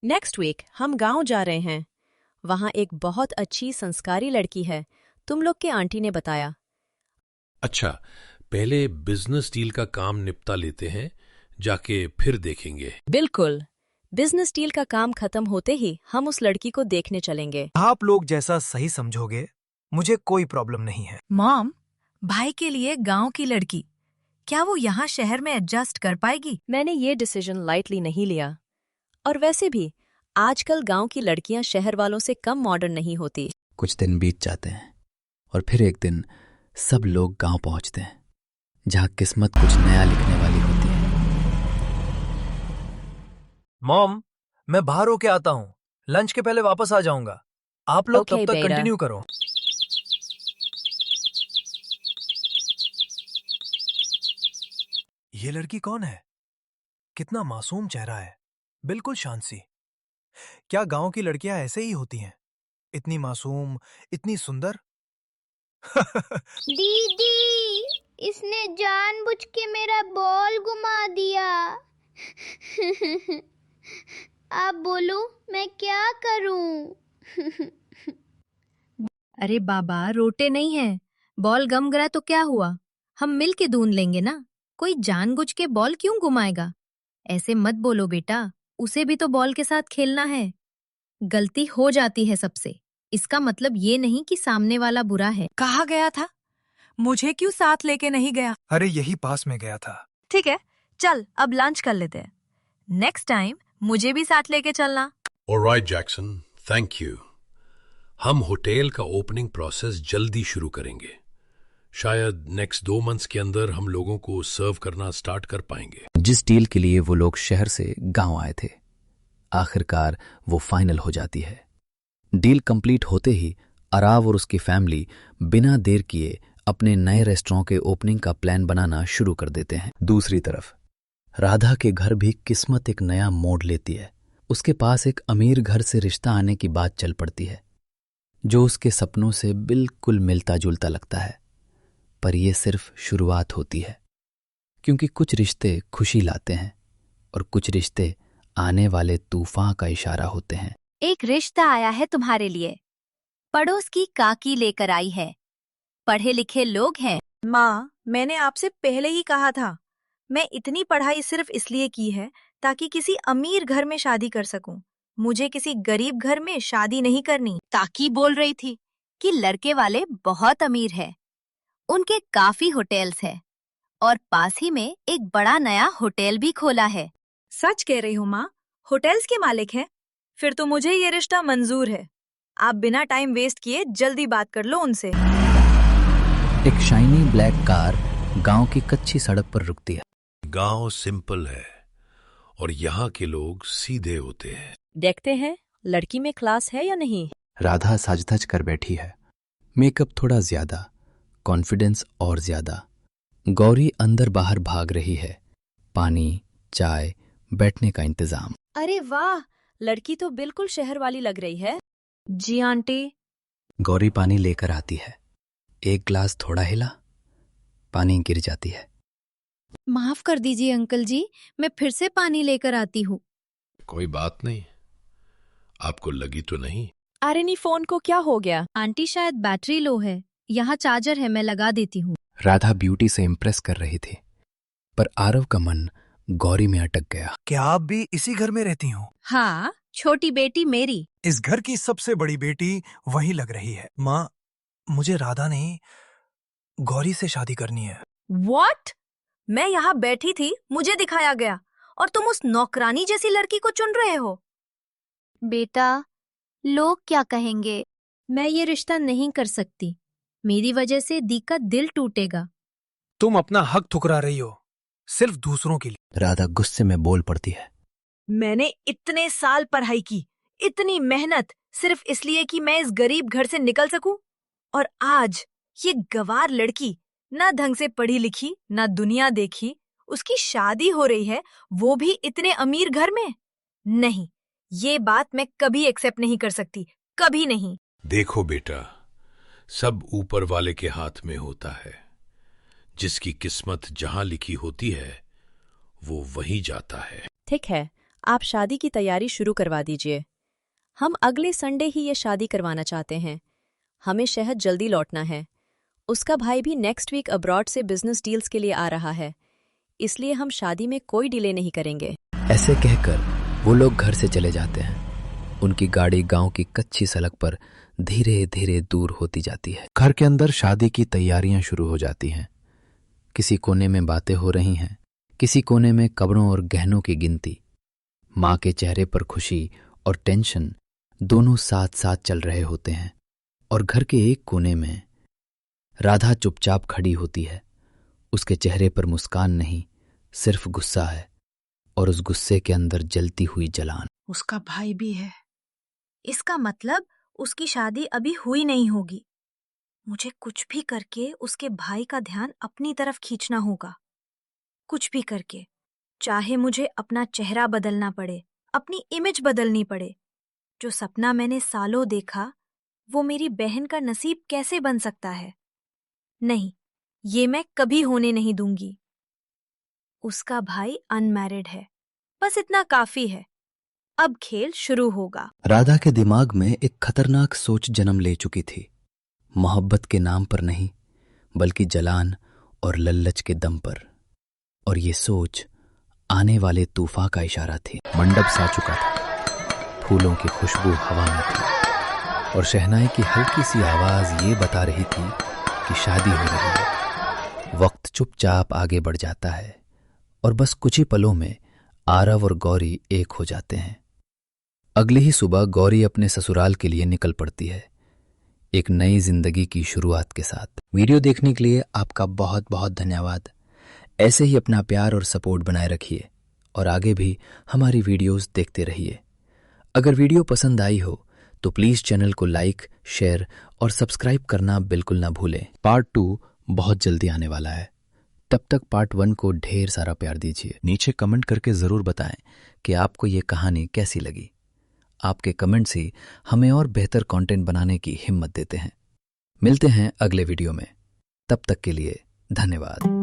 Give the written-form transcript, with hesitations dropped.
Next week हम गांव जा रहे हैं। वहां एक बहुत अच्छी संस्कारी लड़की है, तुम लोग के आंटी ने बताया। अच्छा, पहले बिजनेस डील का काम निपटा लेते हैं, जाके फिर देखेंगे। बिल्कुल, बिजनेस डील का काम खत्म होते ही हम उस लड़की को देखने चलेंगे। आप लोग जैसा सही समझोगे, मुझे कोई प्रॉब्लम नहीं है। मॉम, भाई के लिए गांव की लड़की, क्या वो यहाँ शहर में एडजस्ट कर पाएगी? मैंने ये डिसीजन लाइटली नहीं लिया। और वैसे भी आजकल गांव की लड़कियां शहर वालों से कम मॉडर्न नहीं होती। कुछ दिन बीत जाते हैं और फिर एक दिन सब लोग गांव पहुंचते हैं, जहां किस्मत कुछ नया लिखने वाली होती है। मॉम, मैं बाहर होके आता हूँ, लंच के पहले वापस आ जाऊंगा। आप लोग Okay, तब तक बेटा। कंटिन्यू करो। ये लड़की कौन है? कितना मासूम चेहरा है, बिल्कुल शांत सी। क्या गांव की लड़कियां ऐसे ही होती हैं? इतनी मासूम, इतनी सुंदर। दीदी, इसने जानबूझ के मेरा बॉल घुमा दिया। आप बोलो, मैं क्या करूं? अरे बाबा, रोटे नहीं है, बॉल गम गया तो क्या हुआ, हम मिल के ढूंढ लेंगे ना। कोई जानबूझ के बॉल क्यों घुमाएगा? ऐसे मत बोलो बेटा, उसे भी तो बॉल के साथ खेलना है। गलती हो जाती है सबसे, इसका मतलब ये नहीं कि सामने वाला बुरा है। कहाँ गया था? मुझे क्यों साथ लेके नहीं गया? अरे यही पास में गया था। ठीक है, चल अब लंच कर लेते हैं। नेक्स्ट टाइम मुझे भी साथ लेके चलना। Alright Jackson, thank you. हम होटल का ओपनिंग प्रोसेस जल्दी शुरू करेंगे। शायद नेक्स्ट 2 मंथ्स के अंदर हम लोगों को सर्व करना स्टार्ट कर पाएंगे। जिस डील के लिए वो लोग शहर से गांव आए थे, आखिरकार वो फाइनल हो जाती है। डील कंप्लीट होते ही अराव और उसकी फैमिली बिना देर किए अपने नए रेस्टोरेंट के ओपनिंग का प्लान बनाना शुरू कर देते हैं। दूसरी तरफ राधा के घर भी किस्मत एक नया मोड़ लेती है। उसके पास एक अमीर घर से रिश्ता आने की बात चल पड़ती है, जो उसके सपनों से बिल्कुल मिलता जुलता लगता है। पर यह सिर्फ शुरुआत होती है, क्योंकि कुछ रिश्ते खुशी लाते हैं और कुछ रिश्ते आने वाले तूफान का इशारा होते हैं। एक रिश्ता आया है तुम्हारे लिए, पड़ोस की काकी लेकर आई है। पढ़े लिखे लोग हैं। माँ, मैंने आपसे पहले ही कहा था, मैं इतनी पढ़ाई सिर्फ इसलिए की है ताकि किसी अमीर घर में शादी कर सकूं। मुझे किसी गरीब घर में शादी नहीं करनी। काकी बोल रही थी कि लड़के वाले बहुत अमीर है, उनके काफी होटल्स है और पास ही में एक बड़ा नया होटल भी खोला है। सच कह रही हूँ माँ, होटल्स के मालिक हैं। फिर तो मुझे ये रिश्ता मंजूर है। आप बिना टाइम वेस्ट किए जल्दी बात कर लो उनसे। एक शाइनी ब्लैक कार गांव की कच्ची सड़क पर रुकती है। गांव सिंपल है और यहाँ के लोग सीधे होते हैं। देखते हैं लड़की में क्लास है या नहीं। राधा सज धज कर बैठी है, मेकअप थोड़ा ज्यादा, कॉन्फिडेंस और ज्यादा। गौरी अंदर बाहर भाग रही है, पानी, चाय, बैठने का इंतजाम। अरे वाह, लड़की तो बिल्कुल शहर वाली लग रही है। जी आंटी। गौरी पानी लेकर आती है, एक ग्लास थोड़ा हिला, पानी गिर जाती है। माफ कर दीजिए अंकल जी, मैं फिर से पानी लेकर आती हूँ। कोई बात नहीं, आपको लगी तो नहीं? अरे नी, फोन को क्या हो गया? आंटी शायद बैटरी लो है, यहाँ चार्जर है, मैं लगा देती हूँ। राधा ब्यूटी से इम्प्रेस कर रही थी, पर आरव का मन गौरी में अटक गया। क्या आप भी इसी घर में रहती हो? हाँ, छोटी बेटी मेरी। इस घर की सबसे बड़ी बेटी वही लग रही है। माँ, मुझे राधा नहीं, गौरी से शादी करनी है। What? मैं यहाँ बैठी थी, मुझे दिखाया गया और तुम उस नौकरानी जैसी लड़की को चुन रहे हो। बेटा, लोग क्या कहेंगे? मैं ये रिश्ता नहीं कर सकती, मेरी वजह से दी का दिल टूटेगा। तुम अपना हक ठुकरा रही हो, सिर्फ दूसरों के लिए। राधा गुस्से में बोल पड़ती है। मैंने इतने साल पढ़ाई की, इतनी मेहनत, सिर्फ इसलिए कि मैं इस गरीब घर से निकल सकूं, और आज ये गवार लड़की, ना ढंग से पढ़ी लिखी, ना दुनिया देखी, उसकी शादी हो रही है, वो भी इतने अमीर घर में। नहीं, ये बात मैं कभी एक्सेप्ट नहीं कर सकती, कभी नहीं। देखो बेटा, सब ऊपर वाले के हाथ में होता है। जिसकी किस्मत जहां लिखी होती है, वो वहीं जाता है। ठीक है, आप शादी की तैयारी शुरू करवा दीजिए। हम अगले संडे ही ये शादी करवाना चाहते हैं। हमें शहर जल्दी लौटना है। उसका भाई भी नेक्स्ट वीक अब्रॉड से बिजनेस डील्स के लिए आ रहा है, इसलिए हम शादी में कोई डिले नहीं करेंगे। ऐसे कहकर वो लोग घर से चले जाते हैं। उनकी गाड़ी गांव की कच्ची सड़क पर धीरे धीरे दूर होती जाती है। घर के अंदर शादी की तैयारियां शुरू हो जाती हैं। किसी कोने में बातें हो रही हैं, किसी कोने में कपड़ों और गहनों की गिनती। माँ के चेहरे पर खुशी और टेंशन दोनों साथ साथ चल रहे होते हैं, और घर के एक कोने में राधा चुपचाप खड़ी होती है। उसके चेहरे पर मुस्कान नहीं, सिर्फ गुस्सा है, और उस गुस्से के अंदर जलती हुई जलान। उसका भाई भी है, इसका मतलब उसकी शादी अभी हुई नहीं होगी। मुझे कुछ भी करके उसके भाई का ध्यान अपनी तरफ खींचना होगा। कुछ भी करके, चाहे मुझे अपना चेहरा बदलना पड़े, अपनी इमेज बदलनी पड़े। जो सपना मैंने सालों देखा, वो मेरी बहन का नसीब कैसे बन सकता है? नहीं, ये मैं कभी होने नहीं दूंगी। उसका भाई अनमैरिड है, बस इतना काफी है। अब खेल शुरू होगा। राधा के दिमाग में एक खतरनाक सोच जन्म ले चुकी थी। मोहब्बत के नाम पर नहीं, बल्कि जलान और लल्लच के दम पर। और ये सोच आने वाले तूफान का इशारा थी। मंडप सा चुका था, फूलों की खुशबू हवा में थी, और शहनाई की हल्की सी आवाज ये बता रही थी कि शादी हो रही है। वक्त चुपचाप आगे बढ़ जाता है, और बस कुछ ही पलों में आरव और गौरी एक हो जाते हैं। अगली ही सुबह गौरी अपने ससुराल के लिए निकल पड़ती है, एक नई जिंदगी की शुरुआत के साथ। वीडियो देखने के लिए आपका बहुत बहुत धन्यवाद। ऐसे ही अपना प्यार और सपोर्ट बनाए रखिए, और आगे भी हमारी वीडियोस देखते रहिए। अगर वीडियो पसंद आई हो तो प्लीज चैनल को लाइक, शेयर और सब्सक्राइब करना बिल्कुल ना भूलें। पार्ट 2 बहुत जल्दी आने वाला है। तब तक पार्ट 1 को ढेर सारा प्यार दीजिए। नीचे कमेंट करके जरूर बताएं कि आपको ये कहानी कैसी लगी। आपके कमेंट्स ही हमें और बेहतर कंटेंट बनाने की हिम्मत देते हैं। मिलते हैं अगले वीडियो में, तब तक के लिए धन्यवाद।